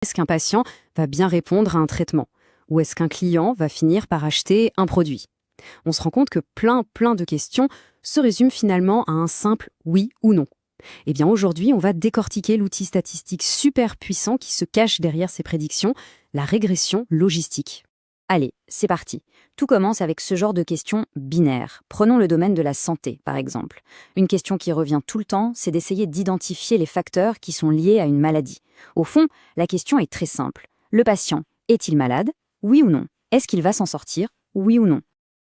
Est-ce qu'un patient va bien répondre à un traitement? Ou est-ce qu'un client va finir par acheter un produit? On se rend compte que plein de questions se résument finalement à un simple oui ou non. Eh bien aujourd'hui, on va décortiquer l'outil statistique super puissant qui se cache derrière ces prédictions, la régression logistique. Allez, c'est parti. Tout commence avec ce genre de questions binaires. Prenons le domaine de la santé, par exemple. Une question qui revient tout le temps, c'est d'essayer d'identifier les facteurs qui sont liés à une maladie. Au fond, la question est très simple. Le patient est-il malade? Oui ou non? Est-ce qu'il va s'en sortir? Oui ou non?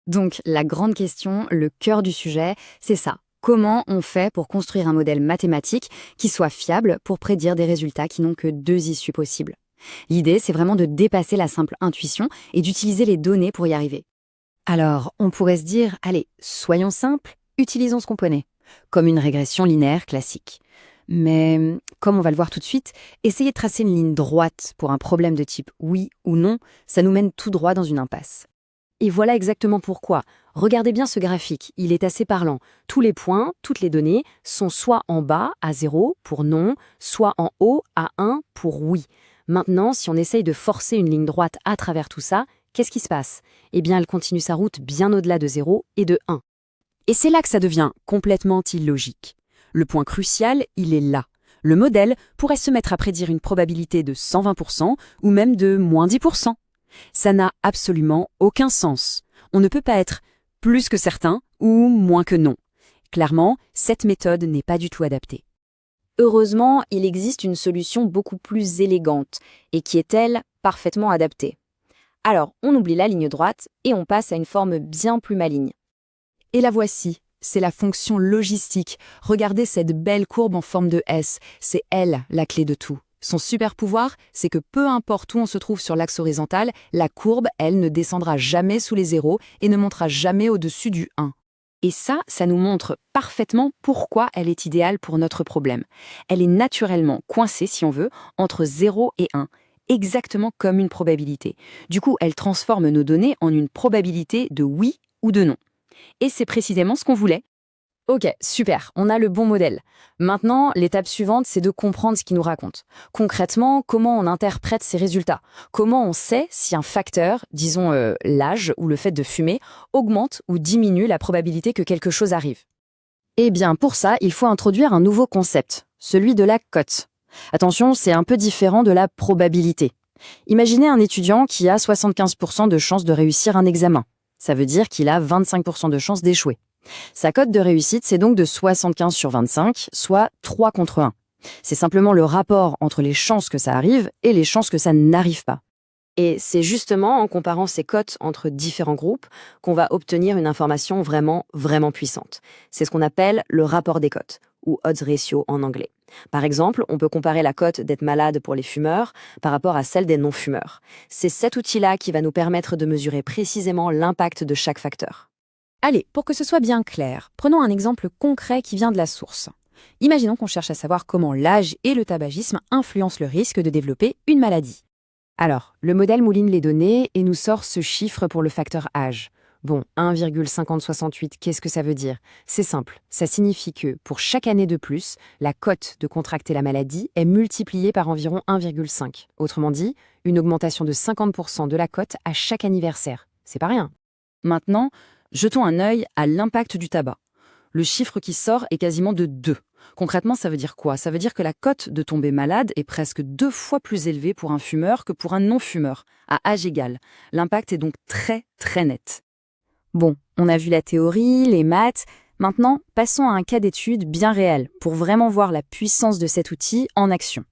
Donc, la grande question, le cœur du sujet, c'est ça. Comment on fait pour construire un modèle mathématique qui soit fiable pour prédire des résultats qui n'ont que deux issues possibles? L'idée, c'est vraiment de dépasser la simple intuition et d'utiliser les données pour y arriver. Alors, on pourrait se dire, allez, soyons simples, utilisons ce qu'on connaît, comme une régression linéaire classique. Mais, comme on va le voir tout de suite, essayer de tracer une ligne droite pour un problème de type oui ou non, ça nous mène tout droit dans une impasse. Et voilà exactement pourquoi. Regardez bien ce graphique, il est assez parlant. Tous les points, toutes les données sont soit en bas à 0 pour non, soit en haut à 1 pour oui. Maintenant, si on essaye de forcer une ligne droite à travers tout ça, qu'est-ce qui se passe? Eh bien, elle continue sa route bien au-delà de 0 et de 1. Et c'est là que ça devient complètement illogique. Le point crucial, il est là. Le modèle pourrait se mettre à prédire une probabilité de 120% ou même de moins 10%. Ça n'a absolument aucun sens. On ne peut pas être plus que certain ou moins que non. Clairement, cette méthode n'est pas du tout adaptée. Heureusement, il existe une solution beaucoup plus élégante et qui est, elle, parfaitement adaptée. Alors, on oublie la ligne droite et on passe à une forme bien plus maligne. Et la voici, c'est la fonction logistique. Regardez cette belle courbe en forme de S, c'est elle la clé de tout. Son super pouvoir, c'est que peu importe où on se trouve sur l'axe horizontal, la courbe, elle, ne descendra jamais sous les zéros et ne montera jamais au-dessus du 1. Et ça nous montre parfaitement pourquoi elle est idéale pour notre problème. Elle est naturellement coincée, si on veut, entre 0 et 1, exactement comme une probabilité. Du coup, elle transforme nos données en une probabilité de oui ou de non. Et c'est précisément ce qu'on voulait. Ok, super, on a le bon modèle. Maintenant, l'étape suivante, c'est de comprendre ce qu'il nous raconte. Concrètement, comment on interprète ces résultats? Comment on sait si un facteur, disons l'âge ou le fait de fumer, augmente ou diminue la probabilité que quelque chose arrive? Eh bien, pour ça, il faut introduire un nouveau concept, celui de la cote. Attention, c'est un peu différent de la probabilité. Imaginez un étudiant qui a 75% de chances de réussir un examen. Ça veut dire qu'il a 25% de chances d'échouer. Sa cote de réussite, c'est donc de 75 sur 25, soit 3 contre 1. C'est simplement le rapport entre les chances que ça arrive et les chances que ça n'arrive pas. Et c'est justement en comparant ces cotes entre différents groupes qu'on va obtenir une information vraiment puissante. C'est ce qu'on appelle le rapport des cotes, ou odds ratio en anglais. Par exemple, on peut comparer la cote d'être malade pour les fumeurs par rapport à celle des non-fumeurs. C'est cet outil-là qui va nous permettre de mesurer précisément l'impact de chaque facteur. Allez, pour que ce soit bien clair, prenons un exemple concret qui vient de la source. Imaginons qu'on cherche à savoir comment l'âge et le tabagisme influencent le risque de développer une maladie. Alors, le modèle mouline les données et nous sort ce chiffre pour le facteur âge. Bon, 1,5068, qu'est-ce que ça veut dire? C'est simple, ça signifie que, pour chaque année de plus, la cote de contracter la maladie est multipliée par environ 1,5. Autrement dit, une augmentation de 50% de la cote à chaque anniversaire. C'est pas rien. Maintenant, jetons un œil à l'impact du tabac. Le chiffre qui sort est quasiment de 2. Concrètement, ça veut dire quoi? Ça veut dire que la cote de tomber malade est presque 2 fois plus élevée pour un fumeur que pour un non-fumeur, à âge égal. L'impact est donc très net. Bon, on a vu la théorie, les maths. Maintenant, passons à un cas d'étude bien réel, pour vraiment voir la puissance de cet outil en action.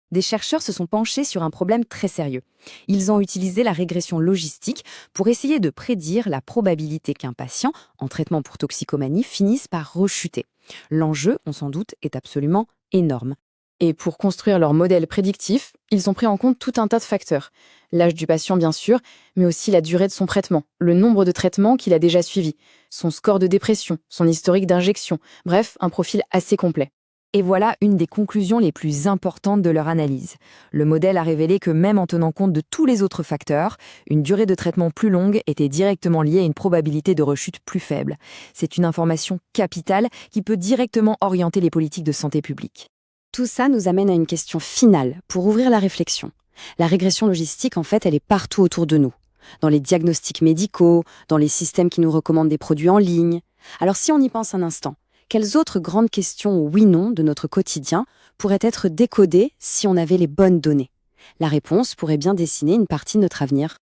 Des chercheurs se sont penchés sur un problème très sérieux. Ils ont utilisé la régression logistique pour essayer de prédire la probabilité qu'un patient, en traitement pour toxicomanie, finisse par rechuter. L'enjeu, on s'en doute, est absolument énorme. Et pour construire leur modèle prédictif, ils ont pris en compte tout un tas de facteurs. L'âge du patient, bien sûr, mais aussi la durée de son traitement, le nombre de traitements qu'il a déjà suivis, son score de dépression, son historique d'injection, bref, un profil assez complet. Et voilà une des conclusions les plus importantes de leur analyse. Le modèle a révélé que même en tenant compte de tous les autres facteurs, une durée de traitement plus longue était directement liée à une probabilité de rechute plus faible. C'est une information capitale qui peut directement orienter les politiques de santé publique. Tout ça nous amène à une question finale pour ouvrir la réflexion. La régression logistique, en fait, elle est partout autour de nous. Dans les diagnostics médicaux, dans les systèmes qui nous recommandent des produits en ligne. Alors si on y pense un instant, quelles autres grandes questions oui-non de notre quotidien pourraient être décodées si on avait les bonnes données? La réponse pourrait bien dessiner une partie de notre avenir.